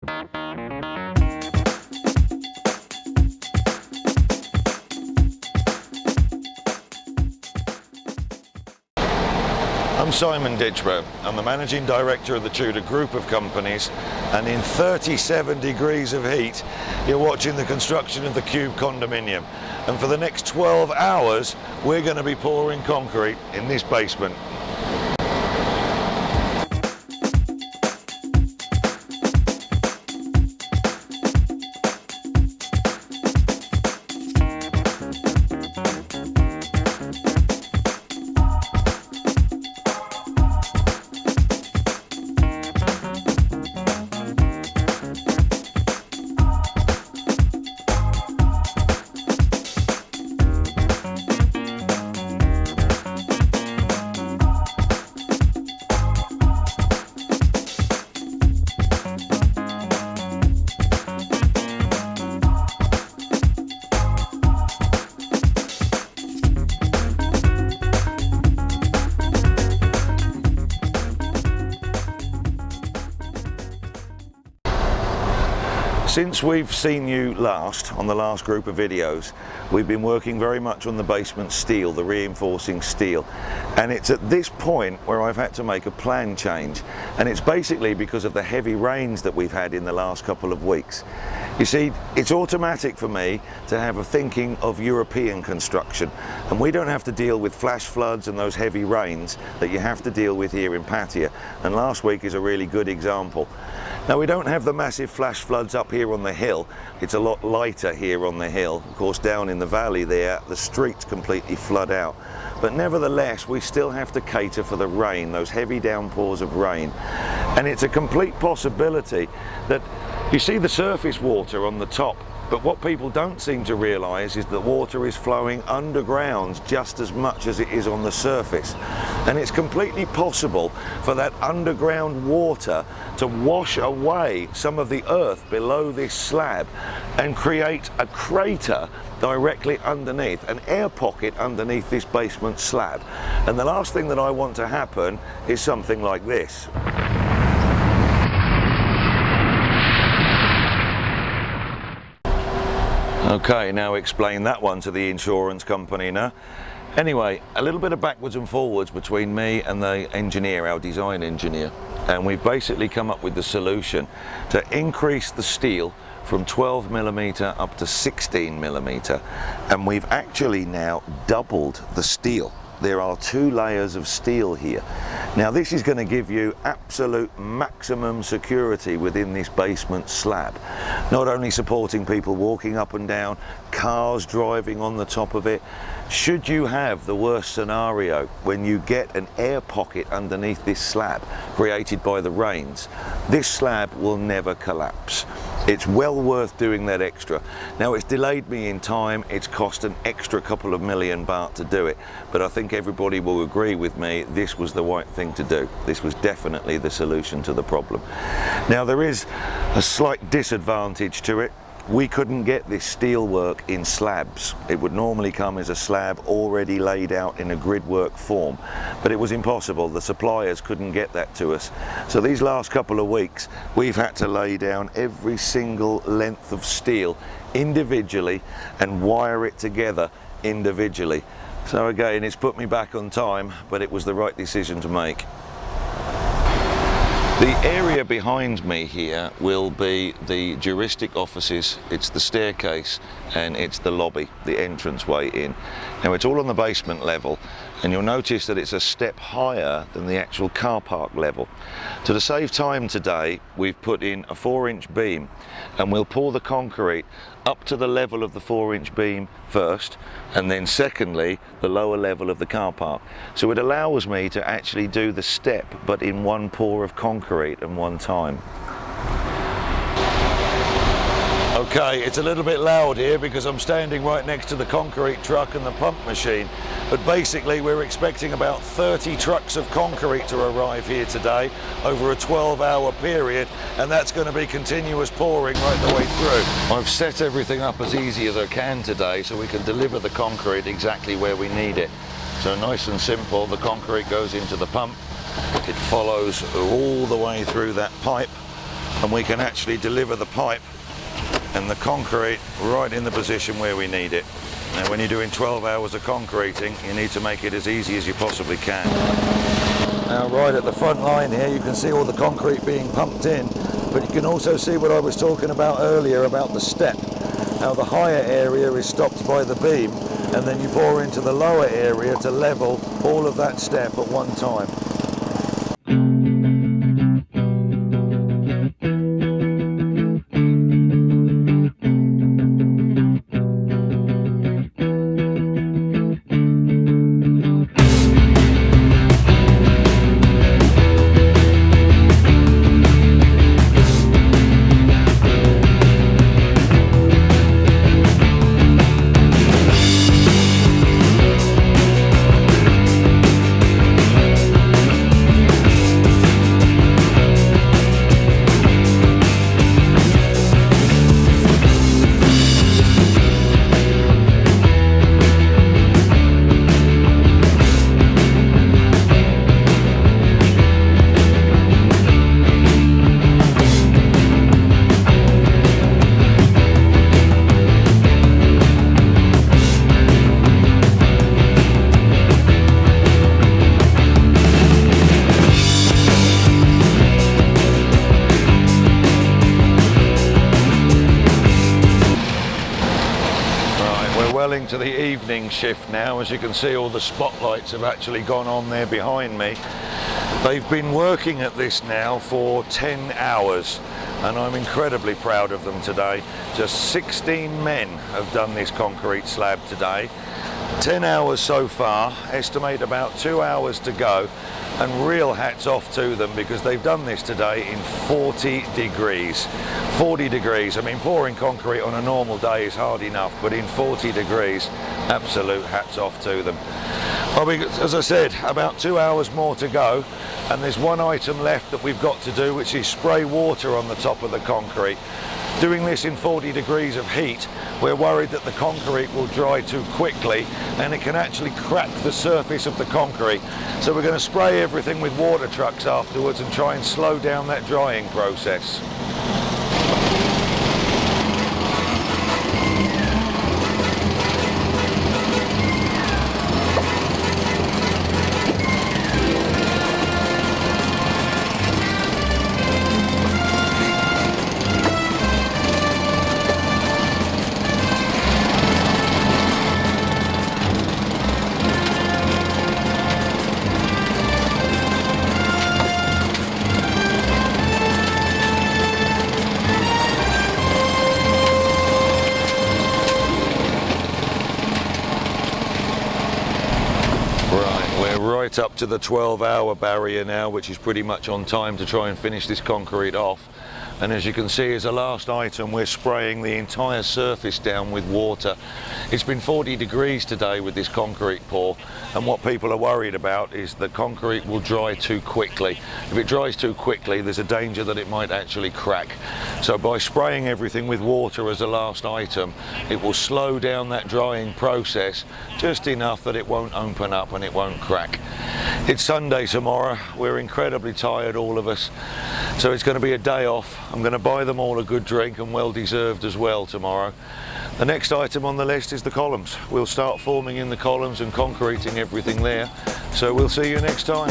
I'm Simon Ditchburn. I'm the Managing Director of the Tudor Group of Companies, and in 37 degrees of heat you're watching the construction of the Cube condominium. And for the next 12 hours we're going to be pouring concrete in this basement. Since we've seen you last, on the last group of videos, we've been working very much on the basement steel, the reinforcing steel. And it's at this point where I've had to make a plan change. And it's basically because of the heavy rains that we've had in the last couple of weeks. You see, it's automatic for me to have a thinking of European construction. And we don't have to deal with flash floods and those heavy rains that you have to deal with here in Pattaya. And last week is a really good example. Now, we don't have the massive flash floods up here on the hill. It's a lot lighter here on the hill. Of course, down in the valley there, the streets completely flood out. But nevertheless, we still have to cater for the rain, those heavy downpours of rain. And it's a complete possibility that you see the surface water on the top, but what people don't seem to realise is that water is flowing underground just as much as it is on the surface. And it's completely possible for that underground water to wash away some of the earth below this slab and create a crater directly underneath, an air pocket underneath this basement slab. And the last thing that I want to happen is something like this. Okay, now explain that one to the insurance company now. Anyway, a little bit of backwards and forwards between me and the engineer, our design engineer. And we've basically come up with the solution to increase the steel from 12mm up to 16mm. And we've actually now doubled the steel. There are 2 layers of steel here. Now this is going to give you absolute maximum security within this basement slab. Not only supporting people walking up and down, cars driving on the top of it. Should you have the worst scenario when you get an air pocket underneath this slab created by the rains, this slab will never collapse. It's well worth doing that extra. Now, it's delayed me in time, it's cost an extra couple of million baht to do it, but I think everybody will agree with me this was the right thing to do. This was definitely the solution to the problem. Now, there is a slight disadvantage to it. We couldn't get this steel work in slabs. It would normally come as a slab already laid out in a gridwork form, but it was impossible. The suppliers couldn't get that to us. So these last couple of weeks, we've had to lay down every single length of steel individually and wire it together individually. So again, it's put me back on time, but it was the right decision to make. The area behind me here will be the juristic offices, it's the staircase and it's the lobby, the entranceway in. Now it's all on the basement level, and you'll notice that it's a step higher than the actual car park level. To save time today, we've put in a 4-inch beam, and we'll pour the concrete up to the level of the 4-inch beam first, and then secondly the lower level of the car park. So it allows me to actually do the step but in one pour of concrete at one time. Okay, it's a little bit loud here because I'm standing right next to the concrete truck and the pump machine, but basically we're expecting about 30 trucks of concrete to arrive here today over a 12-hour period, and that's going to be continuous pouring right the way through. I've set everything up as easy as I can today so we can deliver the concrete exactly where we need it. So nice and simple, the concrete goes into the pump, it follows all the way through that pipe, and we can actually deliver the pipe and the concrete right in the position where we need it. Now when you're doing 12 hours of concreting, you need to make it as easy as you possibly can. Now right at the front line here, you can see all the concrete being pumped in, but you can also see what I was talking about earlier about the step. How the higher area is stopped by the beam, and then you bore into the lower area to level all of that step at one time. To the evening shift now. As you can see, all the spotlights have actually gone on there behind me. They've been working at this now for 10 hours and I'm incredibly proud of them today. Just 16 men have done this concrete slab today. 10 hours so far, estimate about 2 hours to go, and real hats off to them because they've done this today in 40 degrees. 40 degrees, I mean pouring concrete on a normal day is hard enough, but in 40 degrees, absolute hats off to them. Well, as I said, about 2 hours more to go, and there's one item left that we've got to do, which is spray water on the top of the concrete. Doing this in 40 degrees of heat, we're worried that the concrete will dry too quickly and it can actually crack the surface of the concrete. So we're going to spray everything with water trucks afterwards and try and slow down that drying process. Right up to the 12-hour barrier now, which is pretty much on time to try and finish this concrete off. And as you can see, as a last item, we're spraying the entire surface down with water. It's been 40 degrees today with this concrete pour, and what people are worried about is the concrete will dry too quickly. If it dries too quickly, there's a danger that it might actually crack. So by spraying everything with water as a last item, it will slow down that drying process just enough that it won't open up and it won't crack. It's Sunday tomorrow. We're incredibly tired, all of us. So it's going to be a day off. I'm going to buy them all a good drink, and well deserved as well tomorrow. The next item on the list is the columns. We'll start forming in the columns and concreting everything there. So we'll see you next time.